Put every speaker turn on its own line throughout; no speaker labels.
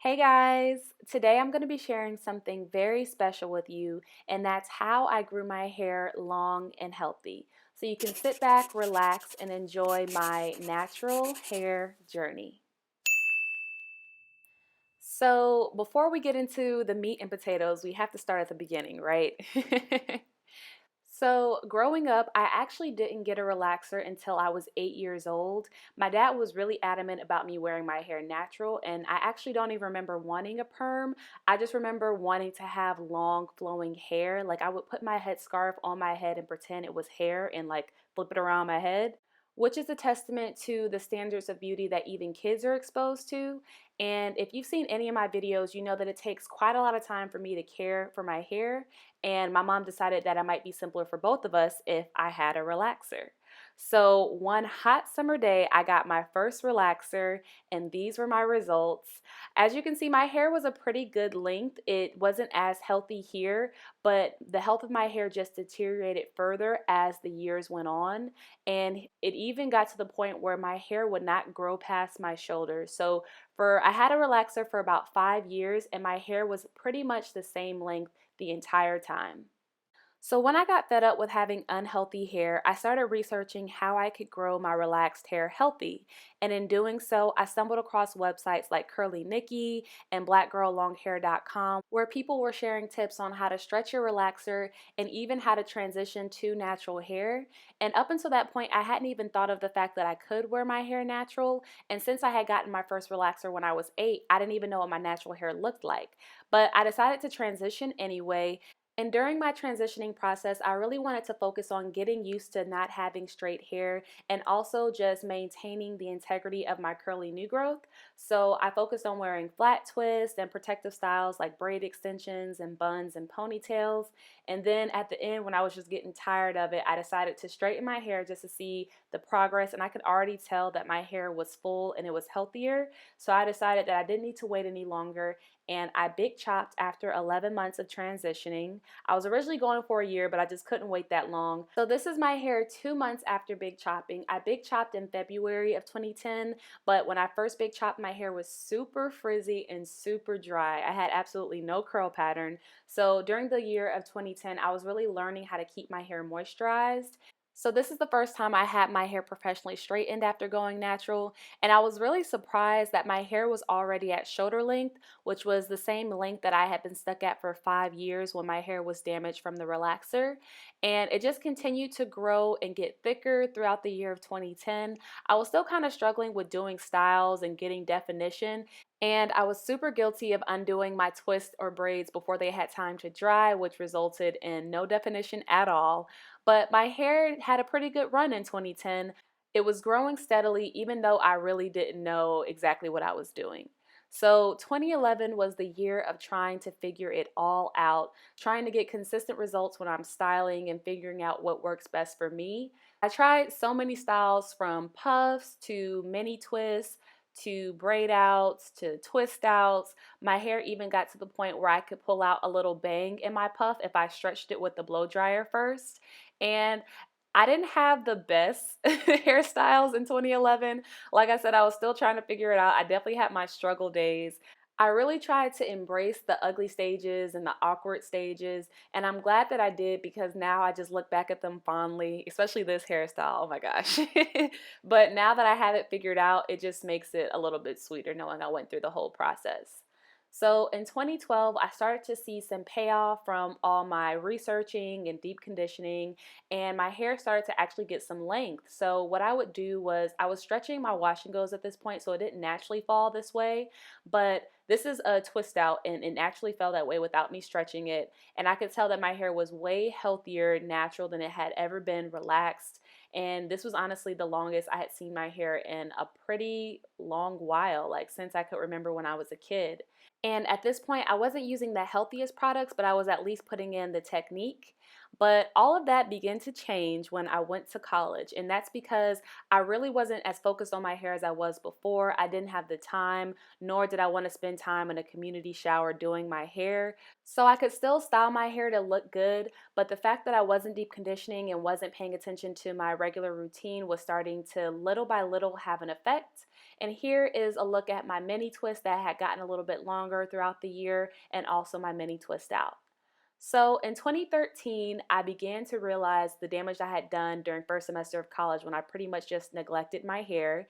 Hey guys, today I'm going to be sharing something very special with you, and that's how I grew my hair long and healthy. So you can sit back, relax, and enjoy my natural hair journey. So before we get into the meat and potatoes, we have to start at the beginning, right? So, growing up, I actually didn't get a relaxer until I was 8 years old. My dad was really adamant about me wearing my hair natural, and I actually don't even remember wanting a perm. I just remember wanting to have long, flowing hair. Like, I would put my headscarf on my head and pretend it was hair and like flip it around my head, which is a testament to the standards of beauty that even kids are exposed to. And if you've seen any of my videos, you know that it takes quite a lot of time for me to care for my hair. And my mom decided that it might be simpler for both of us if I had a relaxer. So one hot summer day, I got my first relaxer, and these were my results. As you can see, my hair was a pretty good length. It wasn't as healthy here, but the health of my hair just deteriorated further as the years went on. And it even got to the point where my hair would not grow past my shoulders. So I had a relaxer for about 5 years, and my hair was pretty much the same length the entire time. So when I got fed up with having unhealthy hair, I started researching how I could grow my relaxed hair healthy. And in doing so, I stumbled across websites like Curly Nikki and blackgirllonghair.com, where people were sharing tips on how to stretch your relaxer and even how to transition to natural hair. And up until that point, I hadn't even thought of the fact that I could wear my hair natural. And since I had gotten my first relaxer when I was 8, I didn't even know what my natural hair looked like. But I decided to transition anyway, and during my transitioning process, I really wanted to focus on getting used to not having straight hair and also just maintaining the integrity of my curly new growth. So I focused on wearing flat twists and protective styles like braid extensions and buns and ponytails. And then at the end, when I was just getting tired of it, I decided to straighten my hair just to see the progress. And I could already tell that my hair was full and it was healthier. So I decided that I didn't need to wait any longer, and I big chopped after 11 months of transitioning. I was originally going for a year, but I just couldn't wait that long. So this is my hair 2 months after big chopping. I big chopped in February of 2010, but when I first big chopped, my hair was super frizzy and super dry. I had absolutely no curl pattern. So during the year of 2010, I was really learning how to keep my hair moisturized. So this is the first time I had my hair professionally straightened after going natural, and I was really surprised that my hair was already at shoulder length, which was the same length that I had been stuck at for 5 years when my hair was damaged from the relaxer. And it just continued to grow and get thicker throughout the year of 2010. I was still kind of struggling with doing styles and getting definition, and I was super guilty of undoing my twists or braids before they had time to dry, which resulted in no definition at all. But my hair had a pretty good run in 2010. It was growing steadily, even though I really didn't know exactly what I was doing. So 2011 was the year of trying to figure it all out, trying to get consistent results when I'm styling and figuring out what works best for me. I tried so many styles, from puffs to mini twists to braid outs to twist outs. My hair even got to the point where I could pull out a little bang in my puff if I stretched it with the blow dryer first. And I didn't have the best hairstyles in 2011. Like I said, I was still trying to figure it out. I definitely had my struggle days. I really tried to embrace the ugly stages and the awkward stages, and I'm glad that I did, because now I just look back at them fondly, especially this hairstyle. Oh my gosh. But now that I have it figured out, it just makes it a little bit sweeter knowing I went through the whole process. So in 2012, I started to see some payoff from all my researching and deep conditioning, and my hair started to actually get some length. So what I would do was I was stretching my wash and goes at this point, so it didn't naturally fall this way, but this is a twist out, and it actually fell that way without me stretching it. And I could tell that my hair was way healthier natural than it had ever been relaxed. And this was honestly the longest I had seen my hair in a pretty long while, like since I could remember when I was a kid. And at this point, I wasn't using the healthiest products, but I was at least putting in the technique. But all of that began to change when I went to college. And that's because I really wasn't as focused on my hair as I was before. I didn't have the time, nor did I want to spend time in a community shower doing my hair. So I could still style my hair to look good, but the fact that I wasn't deep conditioning and wasn't paying attention to my regular routine was starting to little by little have an effect. And here is a look at my mini twist that had gotten a little bit longer throughout the year, and also my mini twist out. So in 2013, I began to realize the damage I had done during first semester of college when I pretty much just neglected my hair.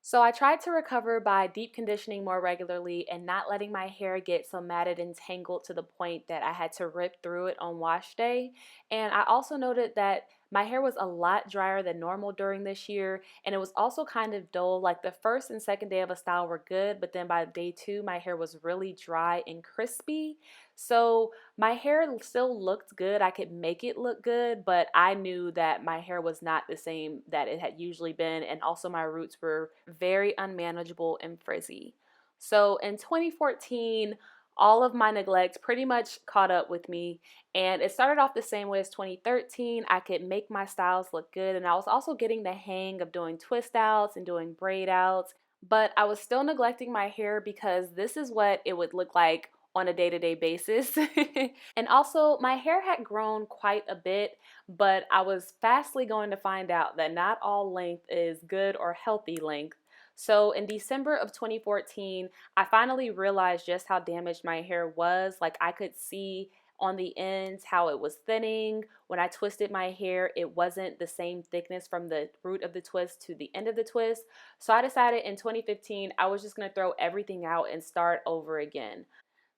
So I tried to recover by deep conditioning more regularly and not letting my hair get so matted and tangled to the point that I had to rip through it on wash day. And I also noted that my hair was a lot drier than normal during this year, and it was also kind of dull. Like the first and second day of a style were good, but then by day two, my hair was really dry and crispy. So my hair still looked good. I could make it look good, but I knew that my hair was not the same that it had usually been, and also my roots were very unmanageable and frizzy. So in 2014, all of my neglect pretty much caught up with me, and it started off the same way as 2013. I could make my styles look good, and I was also getting the hang of doing twist outs and doing braid outs, but I was still neglecting my hair because this is what it would look like on a day-to-day basis. And also, my hair had grown quite a bit, but I was fastly going to find out that not all length is good or healthy length. So in December of 2014, I finally realized just how damaged my hair was. Like I could see on the ends how it was thinning. When I twisted my hair, it wasn't the same thickness from the root of the twist to the end of the twist. So I decided in 2015 I was just going to throw everything out and start over again.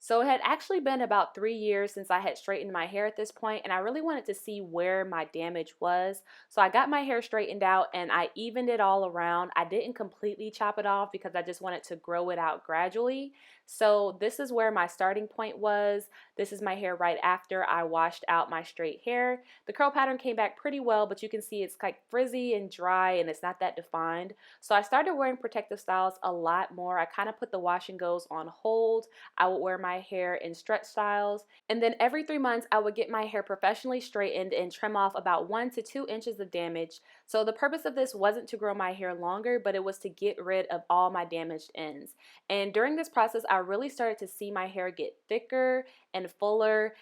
So it had actually been about 3 years since I had straightened my hair at this point, and I really wanted to see where my damage was. So I got my hair straightened out and I evened it all around. I didn't completely chop it off because I just wanted to grow it out gradually. So this is where my starting point was. This is my hair right after I washed out my straight hair. The curl pattern came back pretty well, but you can see it's like frizzy and dry and it's not that defined. So I started wearing protective styles a lot more. I kind of put the wash and goes on hold. I would wear my hair in stretch styles. And then every 3 months, I would get my hair professionally straightened and trim off about 1 to 2 inches of damage. So the purpose of this wasn't to grow my hair longer, but it was to get rid of all my damaged ends. And during this process, I really started to see my hair get thicker and fuller,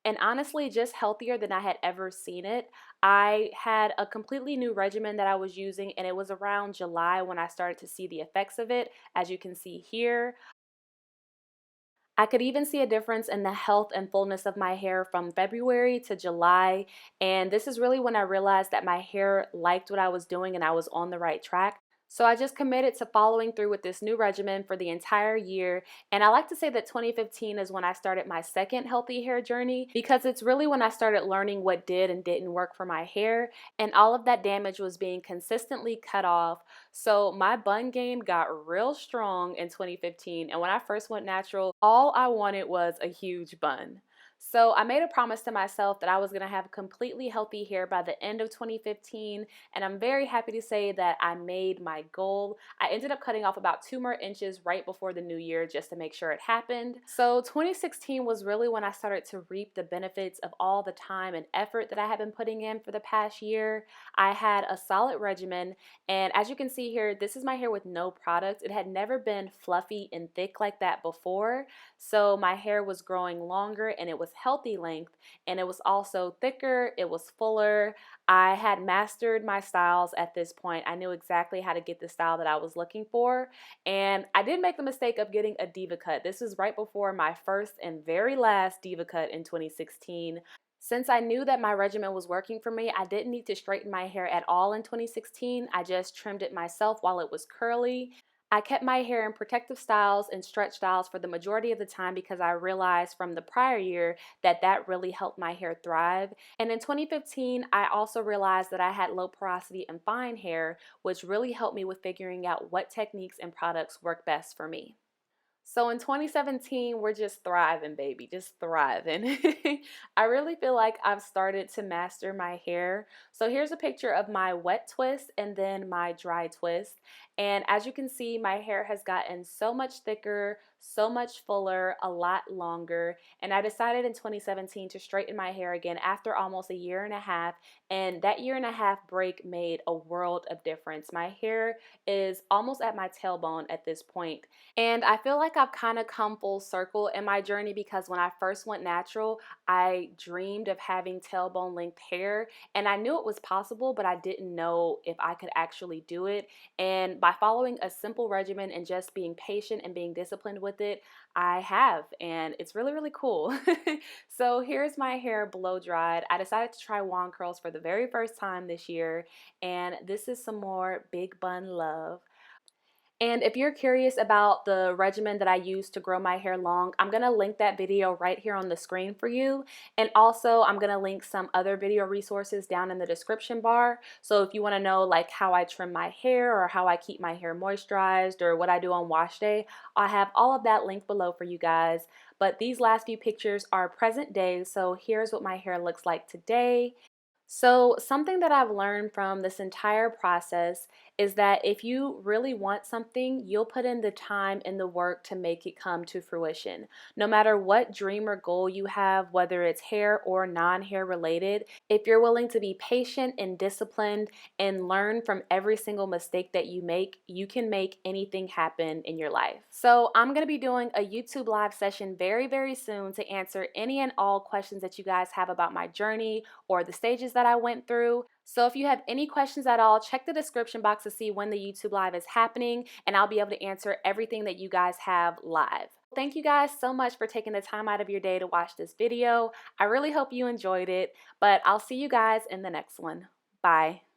and honestly just healthier than I had ever seen it. I had a completely new regimen that I was using, and it was around July when I started to see the effects of it, as you can see here. I could even see a difference in the health and fullness of my hair from February to July, and this is really when I realized that my hair liked what I was doing and I was on the right track. So I just committed to following through with this new regimen for the entire year, and I like to say that 2015 is when I started my second healthy hair journey because it's really when I started learning what did and didn't work for my hair, and all of that damage was being consistently cut off. So my bun game got real strong in 2015, and when I first went natural, all I wanted was a huge bun. So I made a promise to myself that I was going to have completely healthy hair by the end of 2015, and I'm very happy to say that I made my goal. I ended up cutting off about 2 more inches right before the new year just to make sure it happened. So 2016 was really when I started to reap the benefits of all the time and effort that I had been putting in for the past year. I had a solid regimen, and as you can see here, this is my hair with no product. It had never been fluffy and thick like that before. So my hair was growing longer and it was healthy length, and it was also thicker, it was fuller. I had mastered my styles at this point. I knew exactly how to get the style that I was looking for, and I did make the mistake of getting a diva cut. This was right before my first and very last diva cut in 2016. Since I knew that my regimen was working for me, I didn't need to straighten my hair at all in 2016. I just trimmed it myself while it was curly. I kept my hair in protective styles and stretch styles for the majority of the time because I realized from the prior year that that really helped my hair thrive. And in 2015, I also realized that I had low porosity and fine hair, which really helped me with figuring out what techniques and products work best for me. So in 2017, we're just thriving, baby, just thriving. I really feel like I've started to master my hair. So here's a picture of my wet twist and then my dry twist. And as you can see, my hair has gotten so much thicker, so much fuller, a lot longer. And I decided in 2017 to straighten my hair again after almost a year and a half. And that year and a half break made a world of difference. My hair is almost at my tailbone at this point. And I feel like like I've kind of come full circle in my journey because when I first went natural, I dreamed of having tailbone length hair and I knew it was possible, but I didn't know if I could actually do it. And by following a simple regimen and just being patient and being disciplined with it, I have, and it's really, really cool. So here's my hair blow dried. I decided to try wand curls for the very first time this year, and this is some more big bun love. And if you're curious about the regimen that I use to grow my hair long, I'm going to link that video right here on the screen for you. And also I'm going to link some other video resources down in the description bar. So if you want to know like how I trim my hair or how I keep my hair moisturized or what I do on wash day, I have all of that linked below for you guys. But these last few pictures are present day. So here's what my hair looks like today. So, something that I've learned from this entire process is that if you really want something, you'll put in the time and the work to make it come to fruition. No matter what dream or goal you have, whether it's hair or non hair related, if you're willing to be patient and disciplined and learn from every single mistake that you can make anything happen in your life. So, I'm going to be doing a YouTube live session very, very soon to answer any and all questions that you guys have about my journey or the stages that I went through. So if you have any questions at all, check the description box to see when the YouTube live is happening, and I'll be able to answer everything that you guys have live. Thank you guys so much for taking the time out of your day to watch this video. I really hope you enjoyed it, but I'll see you guys in the next one. Bye.